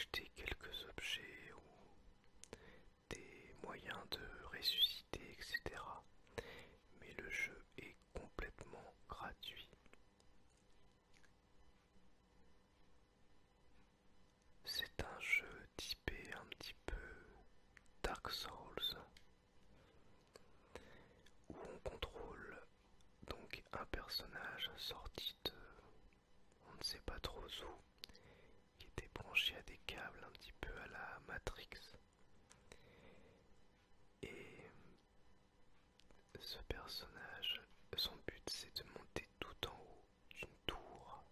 acheter quelques objets ou des moyens de ressusciter, etc. Mais le jeu est complètement gratuit. C'est un jeu typé un petit peu Dark Souls où on contrôle donc un personnage sorti de on ne sait pas trop où, qui était branché à des câbles un petit peu à la Matrix. Et ce personnage, son but c'est de monter tout en haut d'une tour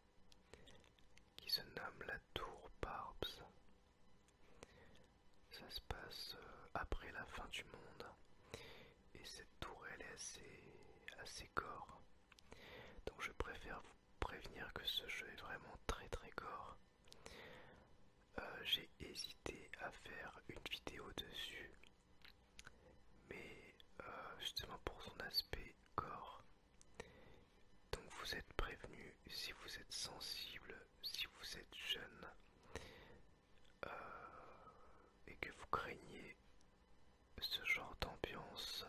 qui se nomme la tour Barbs. Ça se passe après la fin du monde et cette tour elle est assez gore. Donc je préfère vous prévenir que ce jeu est vraiment très très gore. J'ai hésité à faire une vidéo dessus, mais justement pour son aspect gore. Donc vous êtes prévenus si vous êtes sensible, si vous êtes jeune et que vous craignez ce genre d'ambiance,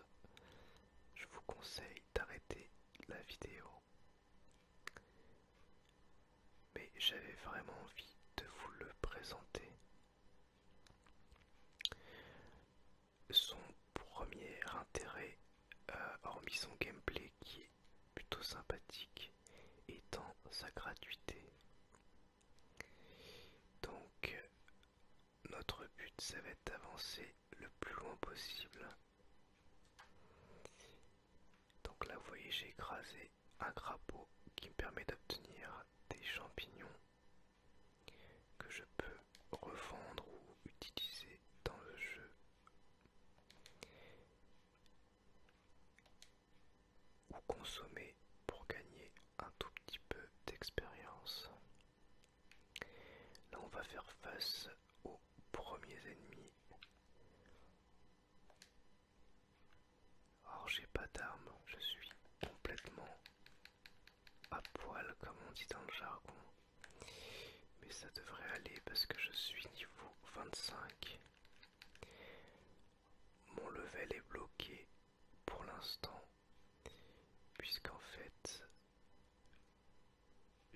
je vous conseille d'arrêter la vidéo. Mais j'avais vraiment envie de vous le présenter. Son premier intérêt, hormis son gameplay qui est plutôt sympathique, étant sa gratuité. Donc notre but ça va être d'avancer le plus loin possible. Donc là vous voyez j'ai écrasé un crapaud qui me permet d'obtenir des champignons que je peux revendre ou utiliser dans le jeu. Ou consommer pour gagner un tout petit peu d'expérience. Là on va faire face aux premiers ennemis. Alors j'ai pas d'arme, je suis complètement à poil comme on dit dans le jargon. Mais ça devrait aller parce que je suis niveau 25. Mon level est bloqué pour l'instant puisqu'en fait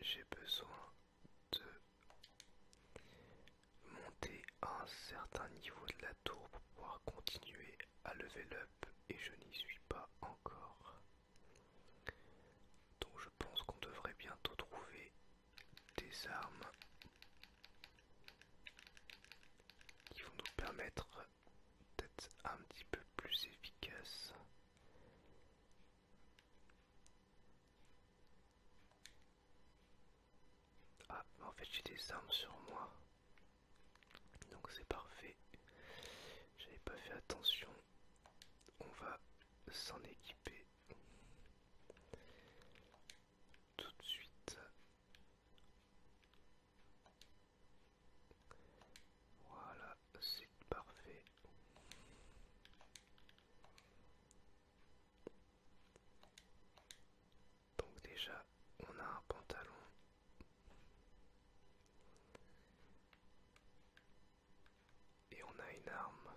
j'ai besoin de monter à un certain niveau de la tour pour pouvoir continuer à level up et je n'y suis pas encore. Donc je pense qu'on devrait bientôt trouver des armes qui vont nous permettre d'être un petit peu plus efficaces. Ah, en fait j'ai des armes sur moi. Donc c'est parfait. J'avais pas fait attention. On va s'en équiper tout de suite. Voilà, c'est parfait. Donc déjà, on a un pantalon. Et on a une arme.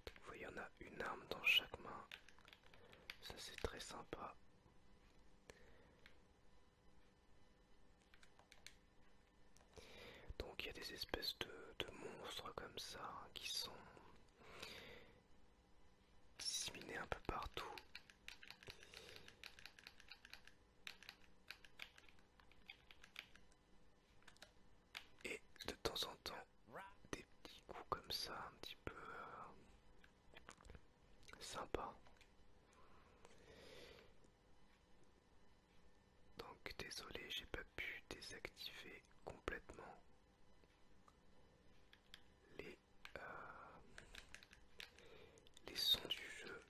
Donc vous voyez, on a une arme dans chaque main. Ça c'est très sympa. Donc il y a des espèces de monstres comme ça hein, qui sont disséminés un peu partout. Et de temps en temps, des petits coups comme ça, un petit peu sympa. Donc désolé, j'ai pas pu désactiver complètement les, euh, les sons du jeu.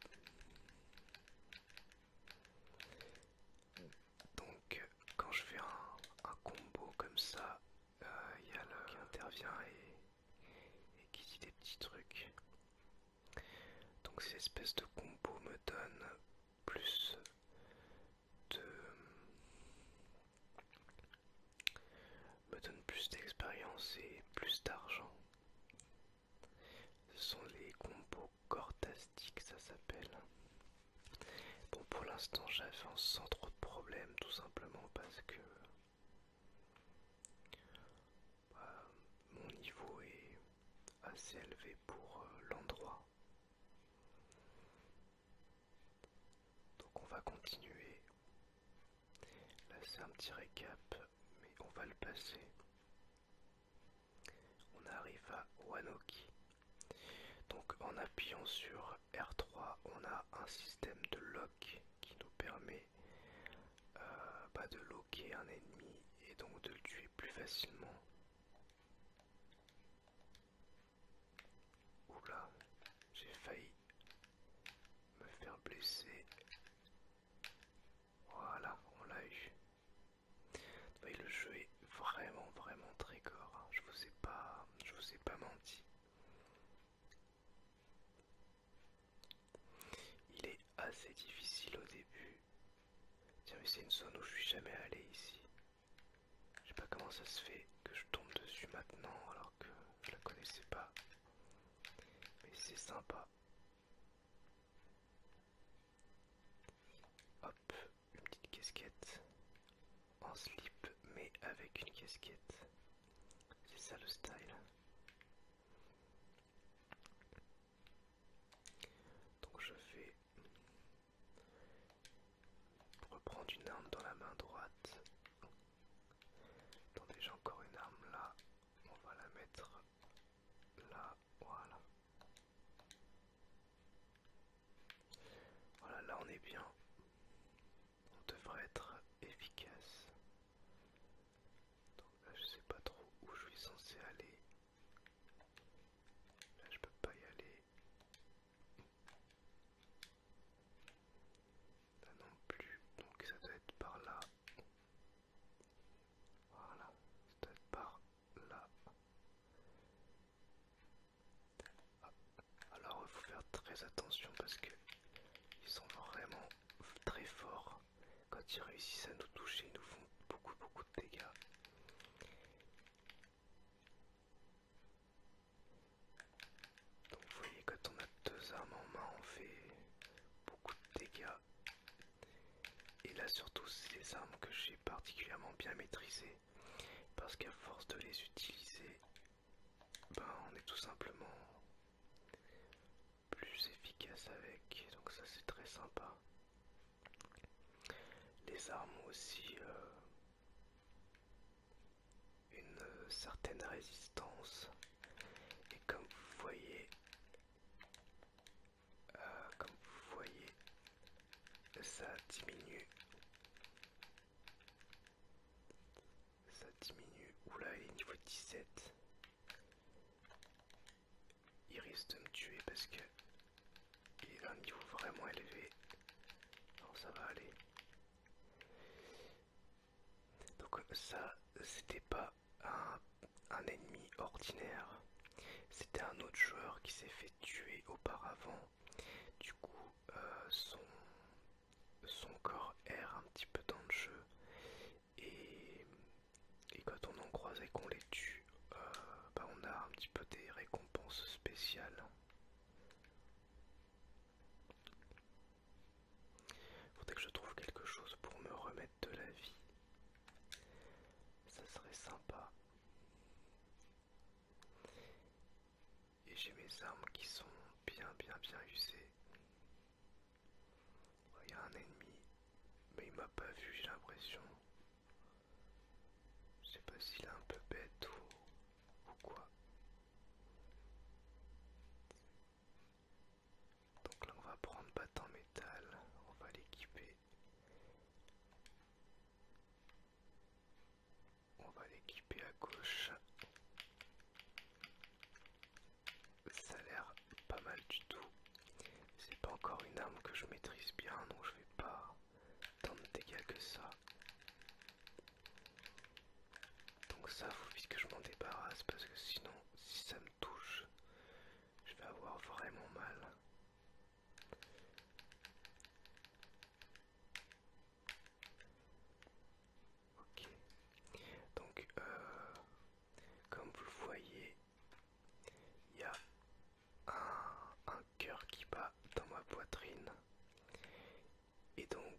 Donc quand je fais un combo comme ça, il y a le qui intervient et qui dit des petits trucs. Donc ces espèces de combos plus de me donnent plus d'expérience et plus l'instant j'avance sans trop de problèmes, tout simplement parce que bah, mon niveau est assez élevé pour l'endroit. Donc on va continuer. Là c'est un petit récap, mais on va le passer. On arrive à Wanoki. Donc en appuyant sur R3, on a un système de lock qui nous permet de locker un ennemi et donc de le tuer plus facilement. Oula, j'ai failli me faire blesser. Voilà, on l'a eu. Oui, le jeu est vraiment très gore, hein. Je vous ai pas menti. Il est assez difficile au début. Tiens, mais c'est une zone où je suis jamais allé ici. Je sais pas comment ça se fait que je tombe dessus maintenant alors que je la connaissais pas. Mais c'est sympa. Hop, une petite casquette en slip mais avec une casquette. C'est ça le style. Donc je vais reprendre une arme dans la main droite. Attendez, j'ai encore une arme là. On va la mettre là, voilà. Voilà, là on est bien. On devrait être efficace. Donc là je sais pas trop où je suis censé aller. Là je peux pas y aller. Là non plus. Donc ça doit être par là. Voilà. Ça doit être par là. Ah. Alors il faut faire très attention parce que ils sont vraiment très forts. Quand ils réussissent à nous toucher, ils nous font beaucoup de dégâts. Donc vous voyez, quand on a deux armes en main, on fait beaucoup de dégâts. Et là surtout, c'est les armes que j'ai particulièrement bien maîtrisées. Parce qu'à force de les utiliser, on est tout simplement plus efficace avec. Donc ça c'est très sympa. Les armes ont aussi une certaine résistance. Et comme vous voyez, ça diminue. Ça diminue. Oula, il est niveau 17. Il risque de me tuer parce que il est à un niveau vraiment élevé. Non, ça va aller. Donc ça, c'était pas un ennemi ordinaire. C'était un autre joueur qui s'est fait tuer auparavant. Du coup, son corps erre un petit peu dans le jeu. Et, et quand on en croise et qu'on les tue, on a un petit peu des récompenses spéciales. Faudrait que je trouve quelque chose pour me remettre de la vie. Ça serait sympa. Et j'ai mes armes qui sont bien usées. Il y a un ennemi, mais il m'a pas vu, j'ai l'impression. Je sais pas s'il est un peu bête ou quoi. Donc là on va prendre batte en métal, on va l'équiper. On va l'équiper à gauche. Ça a l'air pas mal du tout. C'est pas encore une arme que je maîtrise bien, donc je vais pas tant de dégâts que ça. Donc ça, faut vite que je m'en débarrasse parce que sinon, si ça me touche, je vais avoir vraiment mal. Ok. Donc, comme vous le voyez, il y a un cœur qui bat dans ma poitrine. Et donc,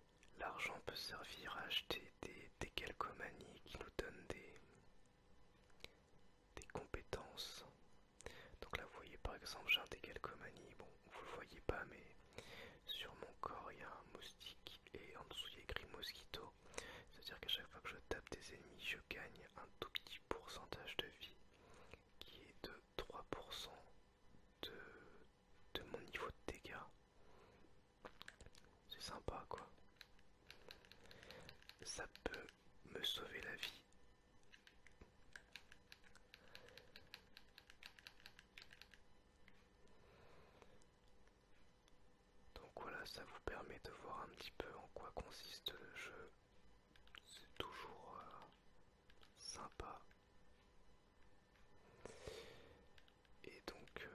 l'argent peut servir à acheter des calcomanies qui nous donnent des compétences. Donc là vous voyez par exemple j'ai un décalcomanie, bon vous le voyez pas mais sur mon corps il y a un moustique et en dessous il y a écrit mosquito. C'est-à-dire qu'à chaque fois que je tape des ennemis je gagne un tout petit pourcentage de vie qui est de 3% de, de mon niveau de dégâts. C'est sympa quoi. Ça peut me sauver la vie. Donc voilà, ça vous permet de voir un petit peu en quoi consiste le jeu. C'est toujours sympa. Et donc,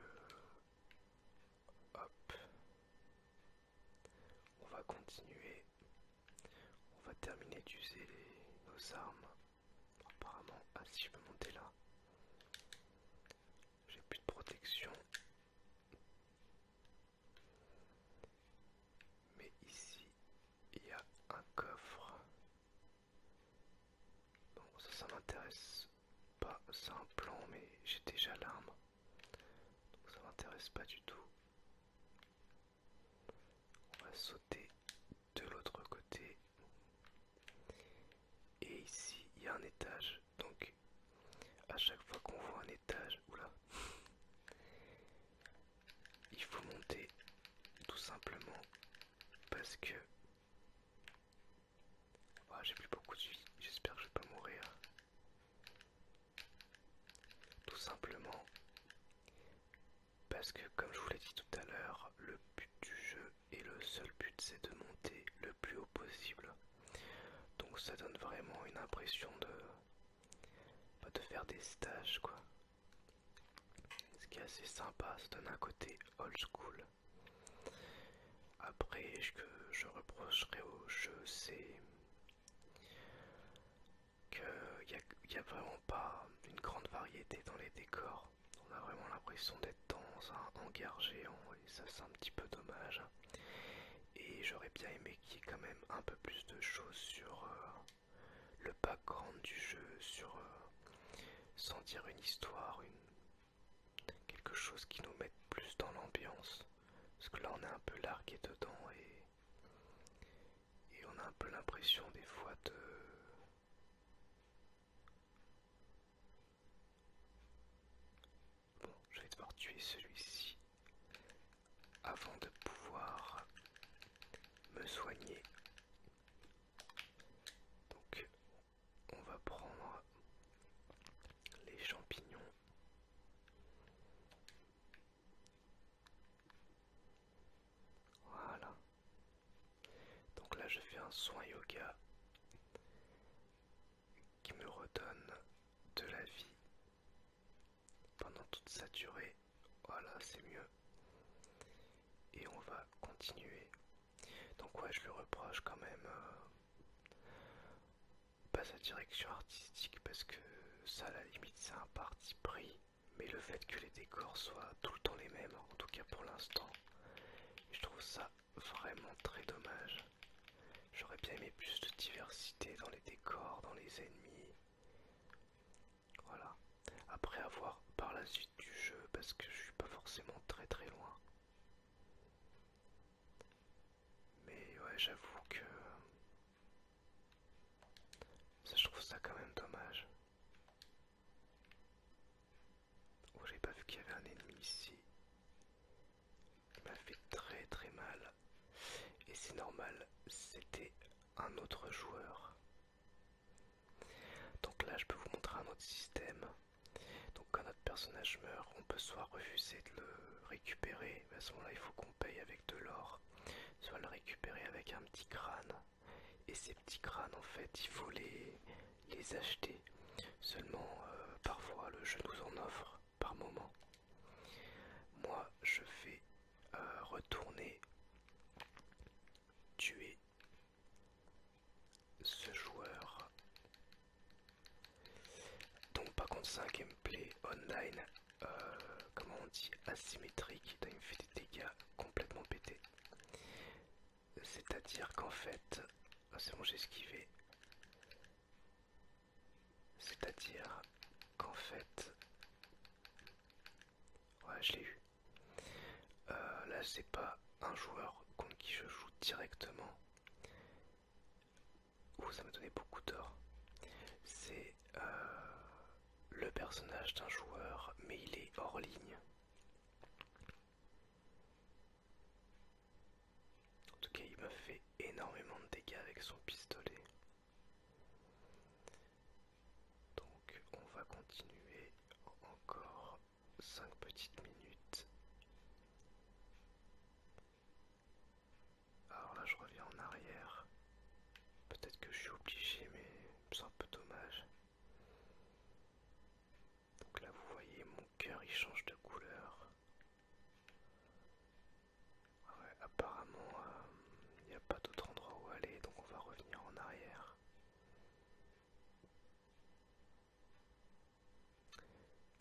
hop, on va continuer. On va terminer d'user nos armes. Apparemment, ah si je peux monter là. J'ai plus de protection. Mais ici, il y a un coffre. Bon, ça m'intéresse pas. C'est un plan, mais j'ai déjà l'arme. Donc ça m'intéresse pas du tout. On va sauter de l'autre côté. Et ici, il y a un étage. Donc, à chaque fois qu'on voit un étage, oula, il faut monter tout simplement parce que j'ai plus beaucoup de vie. J'espère que je vais pas mourir. Tout simplement parce que, comme je vous l'ai dit tout à l'heure, le but du jeu et le seul but c'est de monter le plus haut possible. Donc ça donne vraiment une impression de faire des stages quoi. Ce qui est assez sympa, ça donne un côté old school. Après, ce que je reprocherai au jeu, c'est qu'il n'y a vraiment pas une grande variété dans les décors. On a vraiment l'impression d'être dans un hangar géant et ça c'est un petit peu dommage. Et j'aurais bien aimé qu'il y ait quand même un peu plus de choses sur le background du jeu, sur sans dire une histoire, quelque chose qui nous mette plus dans l'ambiance. Parce que là on est un peu largué dedans et on a un peu l'impression des fois de... Bon, je vais devoir tuer celui-ci avant de pouvoir me soigner. Donc on va prendre les champignons. Voilà. Donc là je fais un soin yoga qui me redonne de la vie pendant toute sa durée. Voilà, c'est mieux. Et on va continuer. Donc ouais, je le reproche quand même pas sa direction artistique parce que ça à la limite c'est un parti pris. Mais le fait que les décors soient tout le temps les mêmes, en tout cas pour l'instant, je trouve ça vraiment très dommage. J'aurais bien aimé plus de diversité dans les décors, dans les ennemis. Voilà. Après avoir par la suite du jeu, parce que je suis pas forcément très très loin. Mais ouais, j'avoue que ça, je trouve ça quand même dommage. Oh, j'ai pas vu qu'il y avait un ennemi ici. Il m'a fait très très mal. Et c'est normal, c'était un autre joueur. Donc là, je peux vous montrer un autre système. Donc quand notre personnage meurt, on peut soit refuser de le récupérer, mais à ce moment-là, il faut qu'on paye avec de l'or, soit le récupérer avec un petit crâne. Et ces petits crânes, en fait, il faut les acheter. Seulement, parfois, le jeu nous en offre par moment. Moi, je vais retourner tuer ce joueur. Donc par contre c'est un gameplay online, comment on dit, asymétrique, il me fait des dégâts complètement pétés. C'est-à-dire qu'en fait, Ah, c'est bon, j'ai esquivé. C'est-à-dire qu'en fait... Ouais, je l'ai eu. Là, c'est pas un joueur contre qui je joue directement. Ouh, ça m'a donné beaucoup d'or. C'est le personnage d'un joueur, mais il est hors ligne. En tout cas, il m'a fait énormément de dégâts avec son pistolet. Donc, on va continuer encore 5 petites minutes. Alors là, je reviens en arrière. Peut-être que je suis obligé, mais c'est un peu dommage. Donc là, vous voyez, mon cœur il change de couleur. Ouais, apparemment, il n'y a pas d'autre endroit où aller, donc on va revenir en arrière.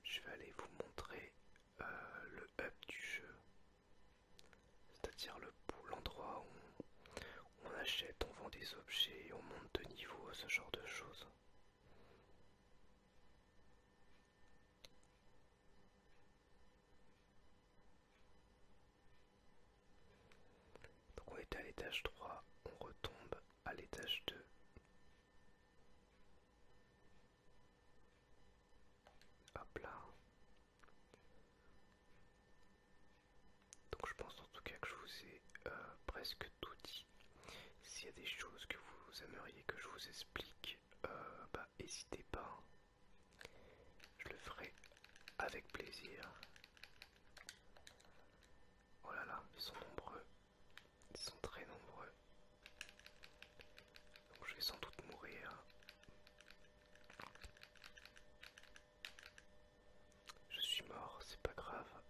Je vais aller vous montrer le hub du jeu, c'est-à-dire l'endroit où on achète, on vend des objets, on monte de niveau, ce genre de choses. Donc on était à l'étage 3, on retombe à l'étage 2. Hop là. Donc je pense en tout cas que je vous ai presque tout dit. S'il y a des choses que vous aimeriez que je vous explique, bah n'hésitez pas. Je le ferai avec plaisir. Oh là là, ils sont nombreux. Ils sont très nombreux. Donc je vais sans doute mourir. Je suis mort, c'est pas grave.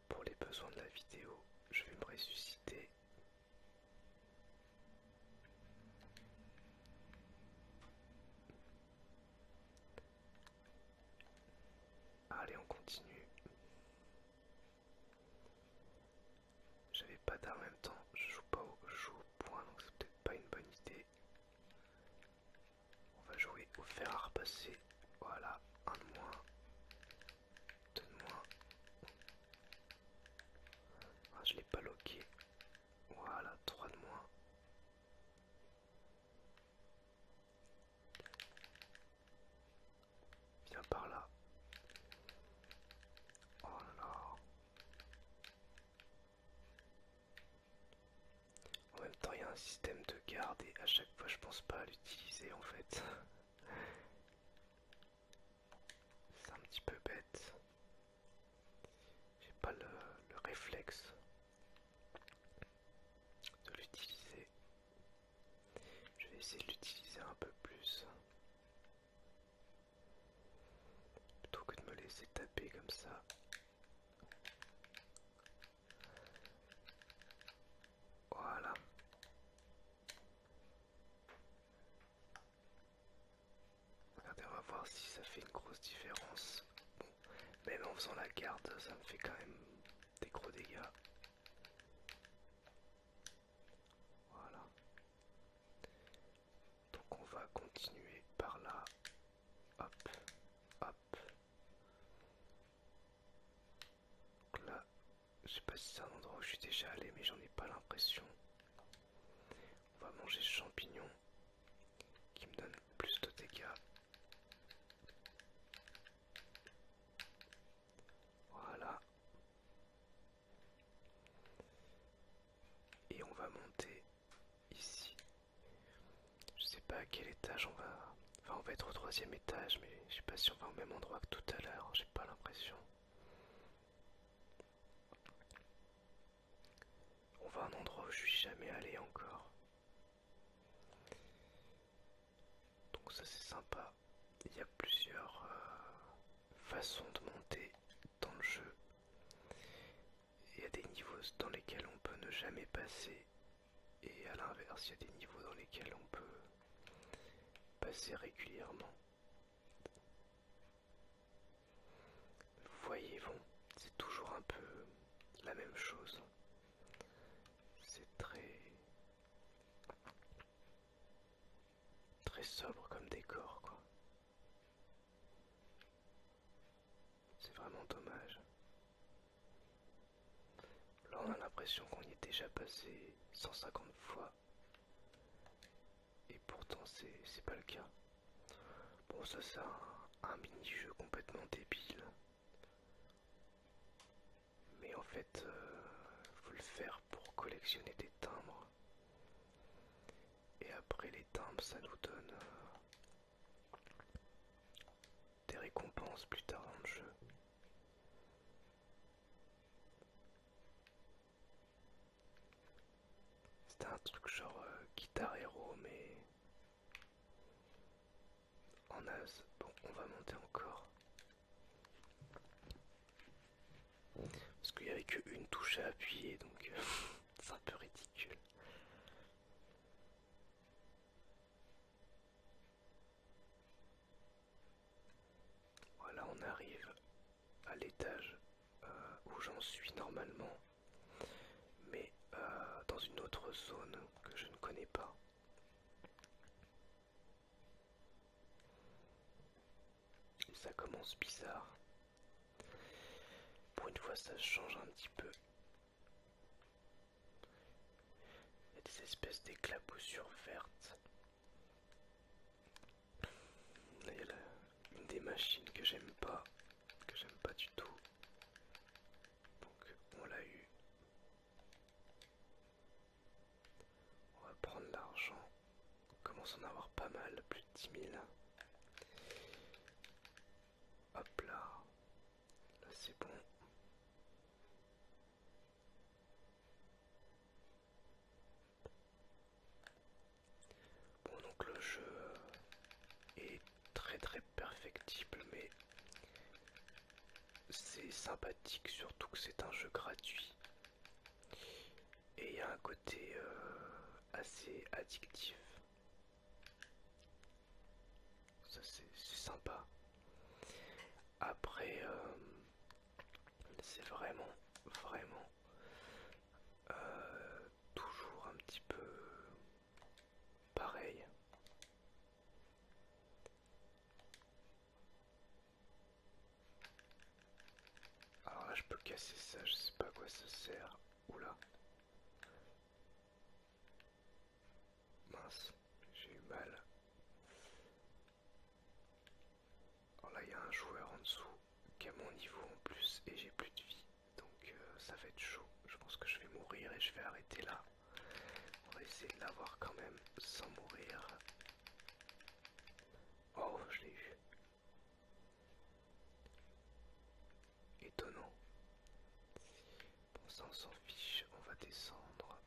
Pour les besoins de la vidéo, je vais me ressusciter. Allez, on continue. J'avais pas d'arme en même temps, je joue au point, donc c'est peut-être pas une bonne idée. On va jouer au fer à repasser. Voilà, un de moins, deux de moins. Ah, je l'ai pas loqué. Voilà, trois de moins. Viens par là. Oh là là. En même temps, il y a un système de garde et à chaque fois, je pense pas à l'utiliser en fait. C'est un petit peu bête. J'ai pas le réflexe de l'utiliser. Je vais essayer de l'utiliser un peu plus. Plutôt que de me laisser taper comme ça. Voilà. Regardez, on va voir si ça fait une grosse différence. Bon, même en faisant la garde, ça me fait quand même des gros dégâts. Voilà. Donc on va continuer par là. Hop, hop. Donc là, je sais pas si c'est un endroit où je suis déjà allé, mais j'en ai pas l'impression. On va manger ce champignon qui me donne plus de dégâts. Voilà. Et on va monter ici. Je sais pas à quel étage on va. Enfin, on va être au troisième étage, mais je sais pas si on va au même endroit que tout à l'heure. J'ai pas l'impression. On va à un endroit où je suis jamais allé encore. Donc ça c'est sympa. Il y a plusieurs façons de monter dans le jeu. Il y a des niveaux dans lesquels on peut ne jamais passer. Et à l'inverse, il y a des niveaux dans lesquels on peut passer régulièrement. Vous voyez, bon, c'est toujours un peu la même chose. C'est très... sobre comme décor, quoi. C'est vraiment dommage. Là, on a l'impression qu'on y est déjà passé 150 fois. Et pourtant, c'est pas le cas. Bon, ça, c'est un mini-jeu complètement débile. Mais en fait, faut le faire pour collectionner des timbres. Et après les timbres, ça nous donne des récompenses plus tard dans le jeu. C'était un truc genre Guitar Hero, mais en naze. Bon, on va monter encore. Parce qu'il n'y avait qu'une touche à appuyer, donc c'est un peu ridicule. Voilà, on arrive à l'étage où j'en suis normalement, mais dans une autre zone que je ne connais pas. Et ça commence bizarre. Pour une fois, ça change un petit peu. Il y a des espèces d'éclaboussures vertes. Là, il y a une des machines que j'aime pas du tout. Donc, on l'a eu. On va prendre l'argent. On commence à en avoir pas mal, plus de 10 000. Hop là. Là, c'est bon. Bon, donc le jeu est très perfectible, mais c'est sympathique, surtout que c'est un jeu gratuit. Et il y a un côté assez addictif. Ça, c'est sympa. Après, c'est vraiment toujours un petit peu pareil. Alors là, je peux casser ça, je sais pas à quoi ça sert. Oula. Mince, j'ai eu mal. Alors là, il y a un joueur en dessous qui a mon niveau en plus et j'ai plus de vie. Donc ça va être chaud. Je pense que je vais mourir et je vais arrêter là. On va essayer de l'avoir quand même sans mourir. Oh, je l'ai eu. Étonnant. Bon, ça on s'en fiche, on va descendre.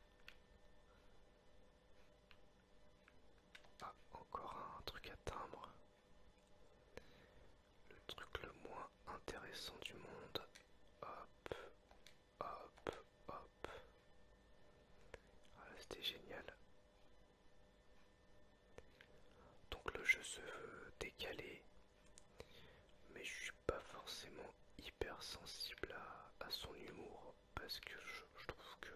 Ah, encore un truc à timbre. Le truc le moins intéressant du monde. Hop, hop, hop. Voilà, c'était génial. Donc le jeu se veut décalé, mais je suis pas forcément hyper sensible à son humour parce que je trouve que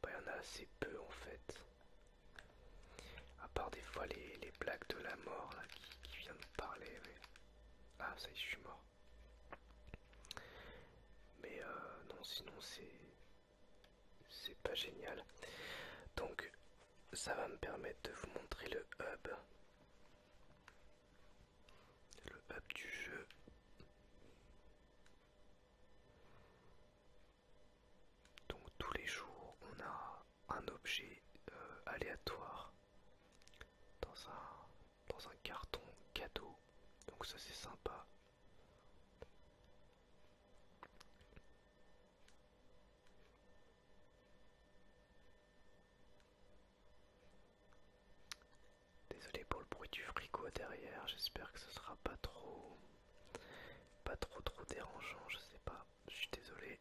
bah, y en a assez peu en fait. À part des fois les blagues de la mort là qui vient de parler. Mais... Ah, ça y est, je suis mort. Mais non, sinon c'est pas génial. Donc ça va me permettre de vous montrer le hub. Le hub du jeu. Donc tous les jours on a un objet aléatoire dans un carton cadeau. Donc ça c'est sympa. Désolé pour le bruit du frigo derrière, j'espère que ce sera pas trop dérangeant, je sais pas, je suis désolé.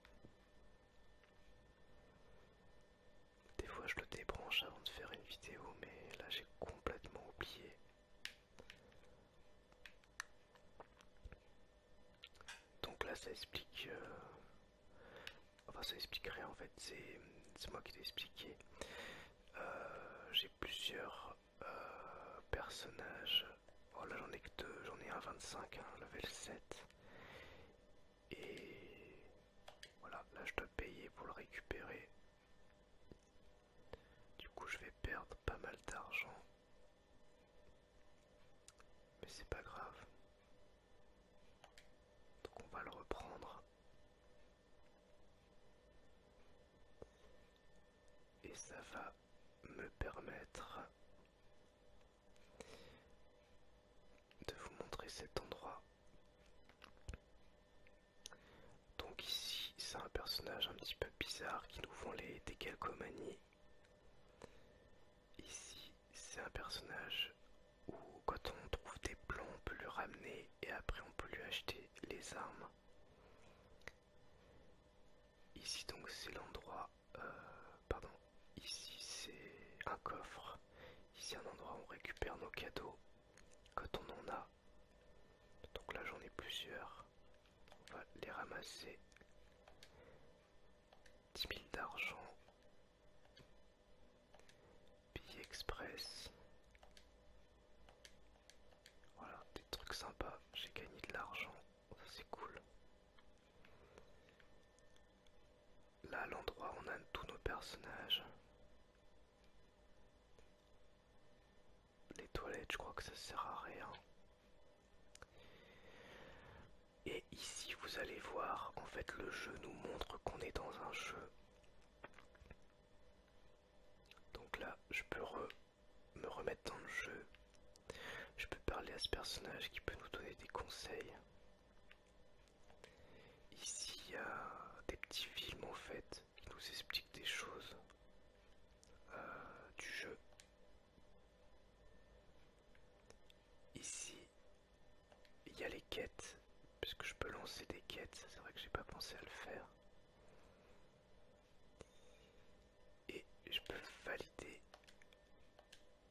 Des fois je le débranche avant de faire une vidéo, mais là j'ai complètement oublié. Donc là ça explique... Enfin ça explique rien en fait, c'est moi qui l'ai expliqué. J'ai plusieurs 25, hein, level 7. Et voilà, là je dois payer pour le récupérer. Du coup je vais perdre pas mal d'argent. Mais c'est pas grave. Donc on va le reprendre. Et ça va me permettre de vous montrer cet endroit. Donc ici c'est un personnage un petit peu bizarre qui nous font des calcomanies. Ici c'est un personnage où quand on trouve des plans on peut lui ramener et après on peut lui acheter les armes. Ici donc c'est l'endroit, pardon, ici c'est un coffre, ici un endroit où on récupère nos cadeaux quand on en a. Donc là j'en ai plusieurs, on va les ramasser. 10 000 d'argent, billets express, voilà des trucs sympas, j'ai gagné de l'argent, ça c'est cool. Là à l'endroit on a tous nos personnages. Les toilettes, je crois que ça sert à rien. Et ici, vous allez voir, en fait, le jeu nous montre qu'on est dans un jeu. Donc là, je peux me remettre dans le jeu. Je peux parler à ce personnage qui peut nous donner des conseils. Ici, il y a des petits films, en fait, qui nous expliquent des choses du jeu. Ici, il y a les quêtes, puisque je peux lancer des quêtes. C'est vrai que j'ai pas pensé à le faire. Et je peux valider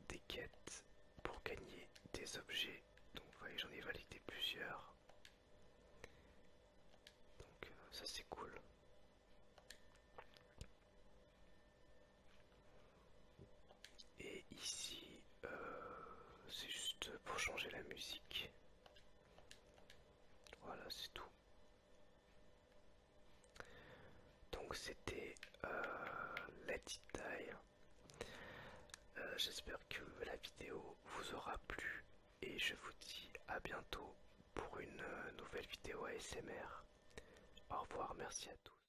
des quêtes pour gagner des objets. Donc vous voyez, j'en ai validé plusieurs. Donc ça c'est cool. Et ici, c'est juste pour changer la musique. Voilà, c'est tout. Donc c'était la Deep Dive. J'espère que la vidéo vous aura plu et je vous dis à bientôt pour une nouvelle vidéo ASMR. Au revoir, merci à tous.